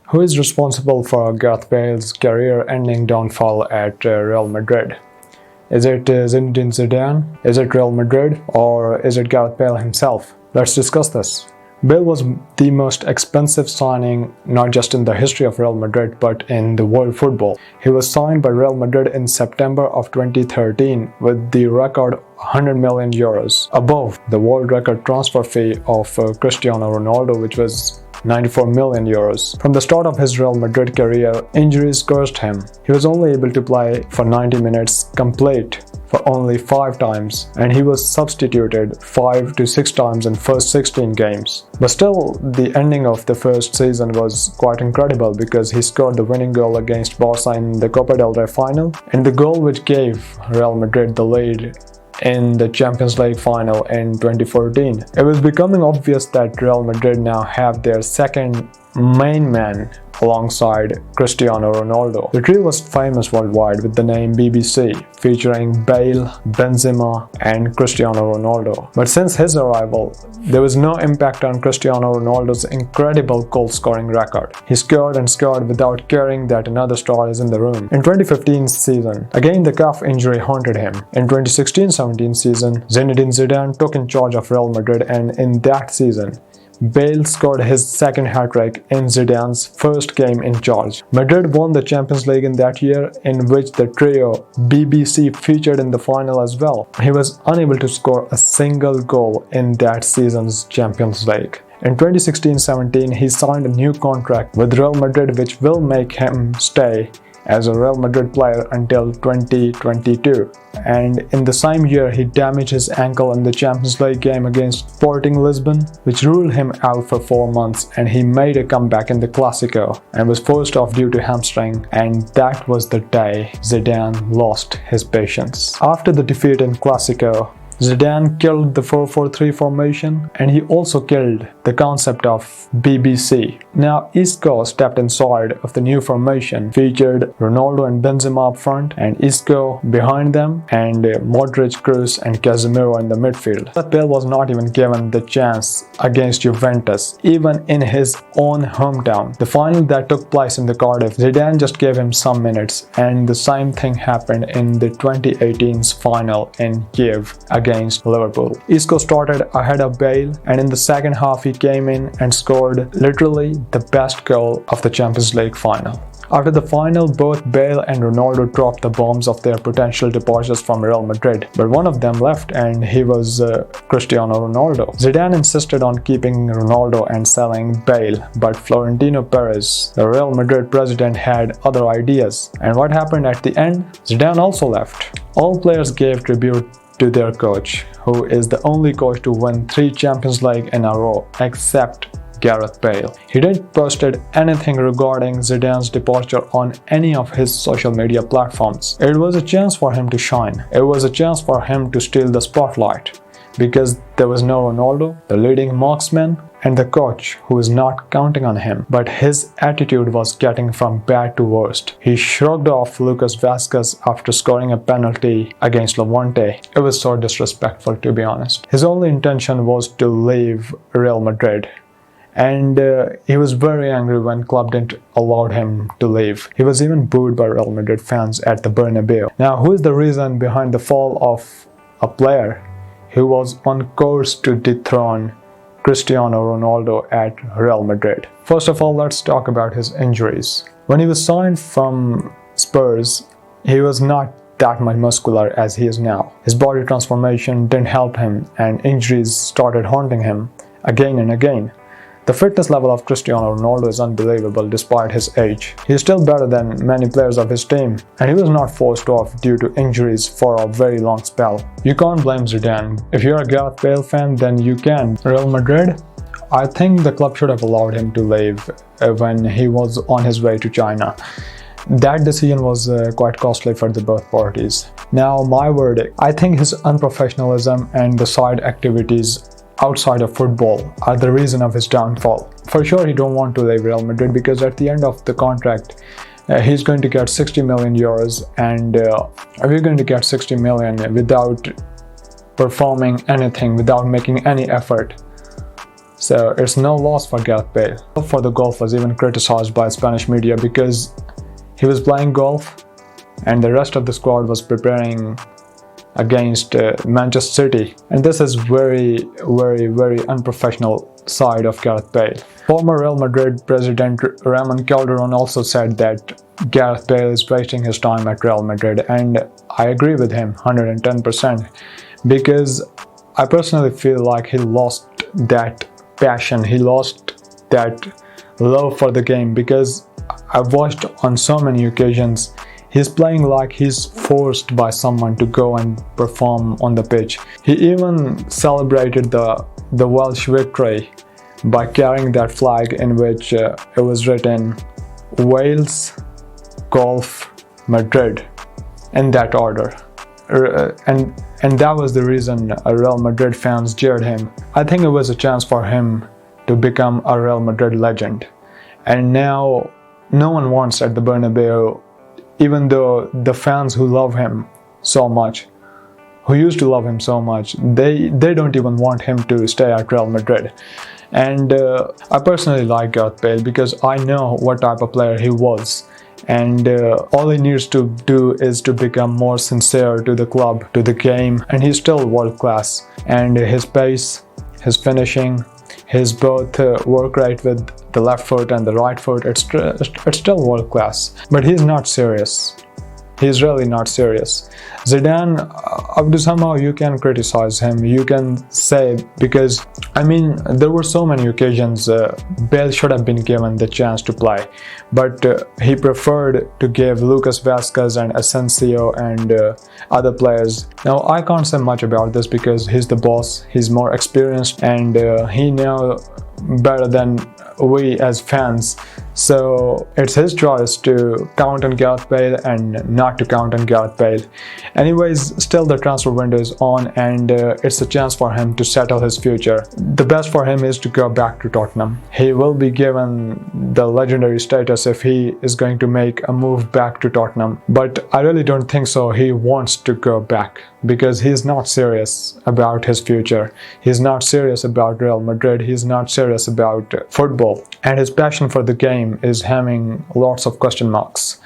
Who is responsible for Gareth Bale's career-ending downfall at Real Madrid? Is it Zinedine Zidane? Is it Real Madrid? Or is it Gareth Bale himself? Let's discuss this. Bale was the most expensive signing not just in the history of Real Madrid but in the world football. He was signed by Real Madrid in September of 2013 with the record 100 million euros, above the world record transfer fee of Cristiano Ronaldo, which was 94 million euros. From the start of his Real Madrid career, injuries cursed him. He was only able to play for 90 minutes complete for only 5 times, and he was substituted 5 to 6 times in first 16 games. But still, the ending of the first season was quite incredible because he scored the winning goal against Barca in the Copa del Rey final, and the goal which gave Real Madrid the lead in the Champions League final in 2014. It was becoming obvious that Real Madrid now have their second main man alongside Cristiano Ronaldo. The trio was famous worldwide with the name BBC, featuring Bale, Benzema and Cristiano Ronaldo. But since his arrival, there was no impact on Cristiano Ronaldo's incredible goal-scoring record. He scored and scored without caring that another star is in the room. In 2015 season, again the calf injury haunted him. In 2016-17 season, Zinedine Zidane took in charge of Real Madrid, and in that season, Bale scored his second hat-trick in Zidane's first game in charge. Madrid won the Champions League in that year, in which the trio BBC featured in the final as well. He was unable to score a single goal in that season's Champions League. In 2016-17, he signed a new contract with Real Madrid which will make him stay as a Real Madrid player until 2022. And in the same year, he damaged his ankle in the Champions League game against Sporting Lisbon, which ruled him out for 4 months, and he made a comeback in the Clásico and was forced off due to hamstring, and that was the day Zidane lost his patience. After the defeat in Clásico, Zidane killed the 4-4-3 formation, and he also killed the concept of BBC. Now Isco stepped inside of the new formation, featured Ronaldo and Benzema up front, and Isco behind them, and Modric, Kroos and Casemiro in the midfield. But Bale was not even given the chance against Juventus, even in his own hometown. The final that took place in the Cardiff, Zidane just gave him some minutes, and the same thing happened in the 2018's final in Kiev against Liverpool. Isco started ahead of Bale, and in the second half he came in and scored literally the best goal of the Champions League final. After the final, both Bale and Ronaldo dropped the bombs of their potential departures from Real Madrid, but one of them left, and he was Cristiano Ronaldo. Zidane insisted on keeping Ronaldo and selling Bale, but Florentino Perez, the Real Madrid president, had other ideas. And what happened at the end? Zidane also left. All players gave tribute to their coach, who is the only coach to win 3 Champions League in a row except Gareth Bale. He didn't post anything regarding Zidane's departure on any of his social media platforms. It was a chance for him to shine. It was a chance for him to steal the spotlight, because there was no Ronaldo, the leading marksman, and the coach who is not counting on him. But his attitude was getting from bad to worst. He shrugged off Lucas Vazquez after scoring a penalty against Levante. It was so disrespectful, to be honest. His only intention was to leave Real Madrid, and he was very angry when club didn't allow him to leave. He was even booed by Real Madrid fans at the Bernabeu. Now, who is the reason behind the fall of a player who was on course to dethrone Cristiano Ronaldo at Real Madrid? First of all, let's talk about his injuries. When he was signed from Spurs, he was not that much muscular as he is now. His body transformation didn't help him, and injuries started haunting him again and again. The fitness level of Cristiano Ronaldo is unbelievable despite his age. He is still better than many players of his team, and he was not forced off due to injuries for a very long spell. You can't blame Zidane. If you're a Gareth Bale fan, then you can. Real Madrid, I think the club should have allowed him to leave when he was on his way to China. That decision was quite costly for the both parties. Now, my verdict: I think his unprofessionalism and the side activities outside of football are the reason of his downfall. For sure, he don't want to leave Real Madrid, because at the end of the contract, he's going to get 60 million euros, and if you're going to get 60 million without performing anything, without making any effort, So it's no loss for Gareth Bale. For the golf was even criticized by Spanish media because he was playing golf and the rest of the squad was preparing against Manchester City, and this is very unprofessional side of Gareth Bale. Former Real Madrid president Ramon Calderon also said that Gareth Bale is wasting his time at Real Madrid, and I agree with him 110%, because I personally feel like he lost that passion, he lost that love for the game, because I've watched on so many occasions he's playing like he's forced by someone to go and perform on the pitch. He even celebrated the Welsh victory by carrying that flag in which it was written Wales, Golf, Madrid, in that order. And that was the reason Real Madrid fans jeered him. I think it was a chance for him to become a Real Madrid legend. And now no one wants at the Bernabeu, even though the fans who love him so much, who used to love him so much, they don't even want him to stay at Real Madrid. And I personally like Gareth Bale because I know what type of player he was. And all he needs to do is to become more sincere to the club, to the game, and he's still world class. And his pace, his finishing, his both work rate with the left foot and the right foot, it's still world class. But he's not serious. He's really not serious. Zidane, up to somehow you can criticize him, you can say, because I mean there were so many occasions Bale should have been given the chance to play, but he preferred to give Lucas Vazquez and Asensio and other players. Now I can't say much about this because he's the boss, he's more experienced, and he knows better than we as fans. So it's his choice to count on Gareth Bale and not to count on Gareth Bale. Anyways, still the transfer window is on, and it's a chance for him to settle his future. The best for him is to go back to Tottenham. He will be given the legendary status if he is going to make a move back to Tottenham. But I really don't think so he wants to go back, because he's not serious about his future. He's not serious about Real Madrid. He's not serious about football. And his passion for the game is having lots of question marks.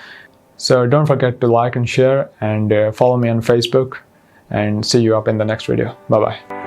So don't forget to like and share, and follow me on Facebook, and see you up in the next video. Bye bye.